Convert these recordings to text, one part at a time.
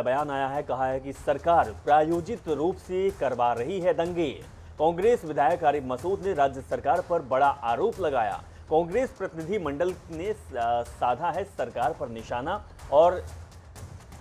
बड़ा बयान आया है। कहा है कि सरकार प्रायोजित रूप से करवा रही है दंगे। कांग्रेस विधायक आरिफ मसूद ने राज्य सरकार पर बड़ा आरोप लगाया। कांग्रेस प्रतिनिधि मंडल ने साधा है सरकार पर निशाना और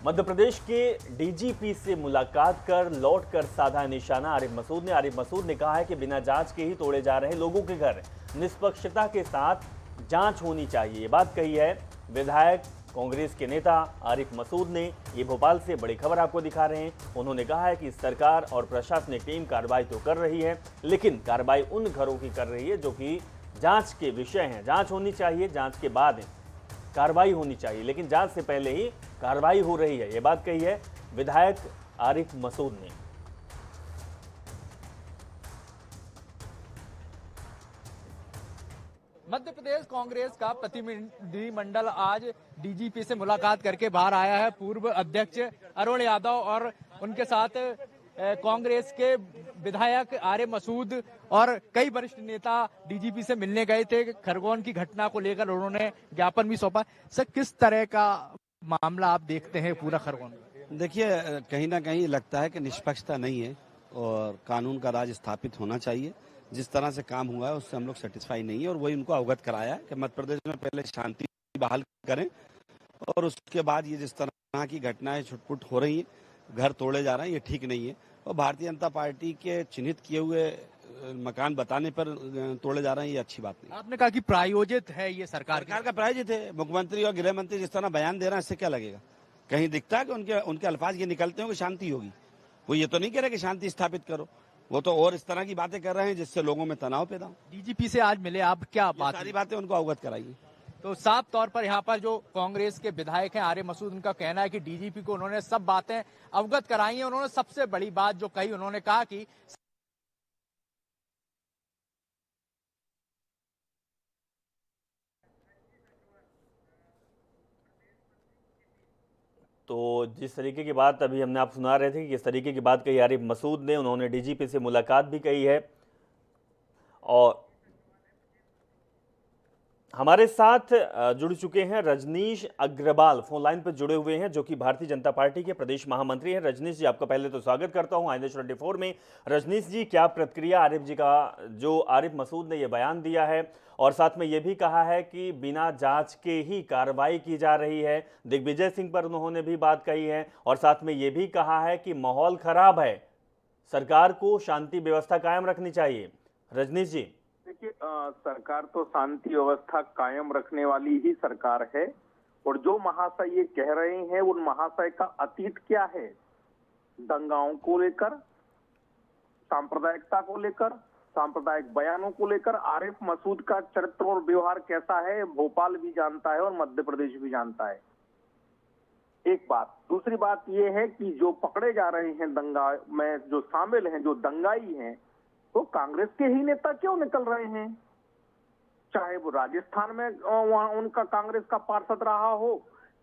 मध्य प्रदेश के डीजीपी से मुलाकात कर लौटकर साधा निशाना आरिफ मसूद ने कहा है कि बिना जांच के ही तोड़े जा रहे लोगों के घर, निष्पक्षता के साथ जांच होनी चाहिए। ये बात कही है विधायक कांग्रेस के नेता आरिफ मसूद ने। ये भोपाल से बड़ी खबर आपको दिखा रहे हैं। उन्होंने कहा है कि सरकार और प्रशासनिक टीम कार्रवाई तो कर रही है, लेकिन कार्रवाई उन घरों की कर रही है जो कि जांच के विषय हैं। जांच होनी चाहिए, जांच के बाद कार्रवाई होनी चाहिए, लेकिन जांच से पहले ही कार्रवाई हो रही है। ये बात कही है विधायक आरिफ मसूद ने। मध्य प्रदेश कांग्रेस का प्रतिनिधिमंडल आज डीजीपी से मुलाकात करके बाहर आया है। पूर्व अध्यक्ष अरुण यादव और उनके साथ कांग्रेस के विधायक आरिफ मसूद और कई वरिष्ठ नेता डीजीपी से मिलने गए थे। खरगोन की घटना को लेकर उन्होंने ज्ञापन भी सौंपा। सर, किस तरह का मामला आप देखते हैं पूरा खरगोन? देखिए, कहीं ना कहीं लगता है कि निष्पक्षता नहीं है और कानून का राज स्थापित होना चाहिए। जिस तरह से काम हुआ है उससे हम लोग सेटिस्फाई नहीं है और वही उनको अवगत कराया है कि मध्य प्रदेश में पहले शांति बहाल करें और उसके बाद ये जिस तरह की घटनाएं छुटपुट हो रही हैं, घर तोड़े जा रहे हैं, ये ठीक नहीं है। और भारतीय जनता पार्टी के चिन्हित किए हुए मकान बताने पर तोड़े जा रहे हैं, ये अच्छी बात नहीं। आपने कहा कि प्रायोजित है ये सरकार का प्रायोजित है। मुख्यमंत्री और गृह मंत्री जिस तरह बयान दे रहे हैं, इससे क्या लगेगा? कहीं दिखता है कि उनके अल्फाज ये निकलते हो कि शांति होगी? वो ये तो नहीं कह रहे कि शांति स्थापित करो, वो तो और इस तरह की बातें कर रहे हैं जिससे लोगों में तनाव पैदा हो। डीजीपी से आज मिले आप, क्या बात? सारी बातें उनको अवगत कराइए। तो साफ तौर पर यहाँ पर जो कांग्रेस के विधायक हैं आरिफ मसूद, उनका कहना है कि डीजीपी को उन्होंने सब बातें अवगत कराई हैं। उन्होंने सबसे बड़ी बात जो कही, उन्होंने कहा कि तो जिस तरीके की बात अभी हमने आप सुना रहे थे कि किस तरीके की बात कही आरिफ मसूद ने, उन्होंने डीजीपी से मुलाकात भी कही है। और हमारे साथ जुड़ चुके हैं रजनीश अग्रवाल, फोन लाइन पर जुड़े हुए हैं, जो कि भारतीय जनता पार्टी के प्रदेश महामंत्री हैं। रजनीश जी, आपका पहले तो स्वागत करता हूं आई न्यूज़ 24 में। रजनीश जी, क्या प्रतिक्रिया आरिफ जी का, जो आरिफ मसूद ने ये बयान दिया है और साथ में ये भी कहा है कि बिना जांच के ही कार्रवाई की जा रही है। दिग्विजय सिंह पर उन्होंने भी बात कही है और साथ में ये भी कहा है कि माहौल खराब है, सरकार को शांति व्यवस्था कायम रखनी चाहिए। रजनीश जी, देखिए, सरकार तो शांति व्यवस्था कायम रखने वाली ही सरकार है और जो महाशय ये कह रहे हैं उन महाशय का अतीत क्या है? दंगाओं को लेकर, सांप्रदायिकता को लेकर, सांप्रदायिक बयानों को लेकर आरिफ मसूद का चरित्र और व्यवहार कैसा है भोपाल भी जानता है और मध्य प्रदेश भी जानता है। एक बात। दूसरी बात ये है कि जो पकड़े जा रहे हैं दंगा में, जो शामिल हैं, जो दंगाई हैं, तो कांग्रेस के ही नेता क्यों निकल रहे हैं? चाहे वो राजस्थान में वहां उनका कांग्रेस का पार्षद रहा हो,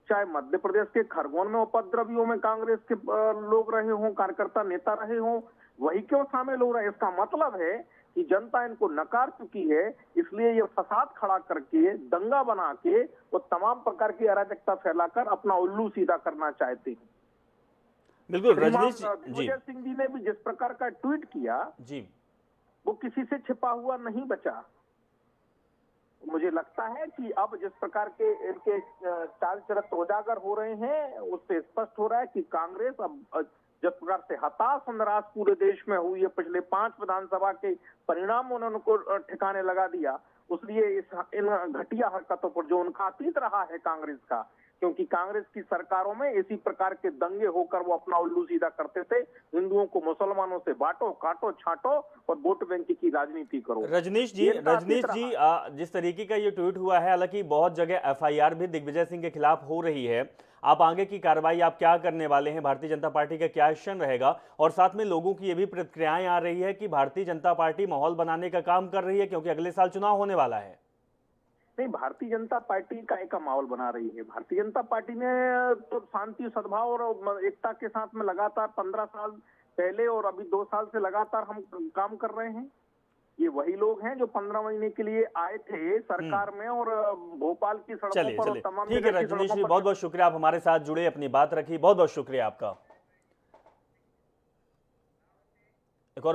चाहे मध्य प्रदेश के खरगोन में उपद्रवियों में कांग्रेस के लोग रहे हों, कार्यकर्ता नेता रहे हों, वही क्यों शामिल हो रहे हैं? इसका मतलब है कि जनता इनको नकार चुकी है, इसलिए ये फसाद खड़ा करके, दंगा बना के वो तमाम प्रकार की अराजकता फैलाकर अपना उल्लू सीधा करना चाहते हैं। बिल्कुल रजनीश जी। दिग्विजय सिंह जी ने भी जिस प्रकार का ट्वीट किया जी, वो किसी से छिपा हुआ नहीं बचा। मुझे लगता है कि अब जिस प्रकार के इनके चाल चरित्र उजागर हो रहे हैं, उससे स्पष्ट हो रहा है कि कांग्रेस अब जिस प्रकार से हताश और निराश पूरे देश में हुई है, पिछले 5 विधानसभा के परिणाम उन्होंने उनको ठिकाने लगा दिया, इसलिए इन घटिया हरकतों पर जो उनका अतीत रहा है कांग्रेस का, क्योंकि कांग्रेस की सरकारों में इसी प्रकार के दंगे होकर वो अपना उल्लू सीधा करते थे, हिंदुओं को मुसलमानों से बांटो, काटो, छांटो और वोट बैंक की राजनीति करो। रजनीश जी, जिस तरीके का ये ट्वीट हुआ है, हालांकि बहुत जगह एफआईआर भी दिग्विजय सिंह के खिलाफ हो रही है, आप आगे की कार्रवाई आप क्या करने वाले हैं? भारतीय जनता पार्टी का क्या एक्शन रहेगा? और साथ में लोगों की ये भी प्रतिक्रियाएं आ रही है कि भारतीय जनता पार्टी माहौल बनाने का काम कर रही है, क्योंकि अगले साल चुनाव होने वाला है। नहीं, भारतीय जनता पार्टी का माहौल बना रही है। भारतीय जनता पार्टी ने तो शांति, सद्भाव और एकता के साथ में लगातार 15 साल पहले और अभी 2 साल से लगातार हम काम कर रहे हैं। ये वही लोग हैं जो 15 महीने के लिए आए थे सरकार में और भोपाल की सड़कों चलिए पर और चलिए, तमाम ठीक है जगह की रजनीश जी, सड़कों पर बहुत बहुत शुक्रिया, आप हमारे साथ जुड़े, अपनी बात रखी, बहुत बहुत शुक्रिया आपका। एक और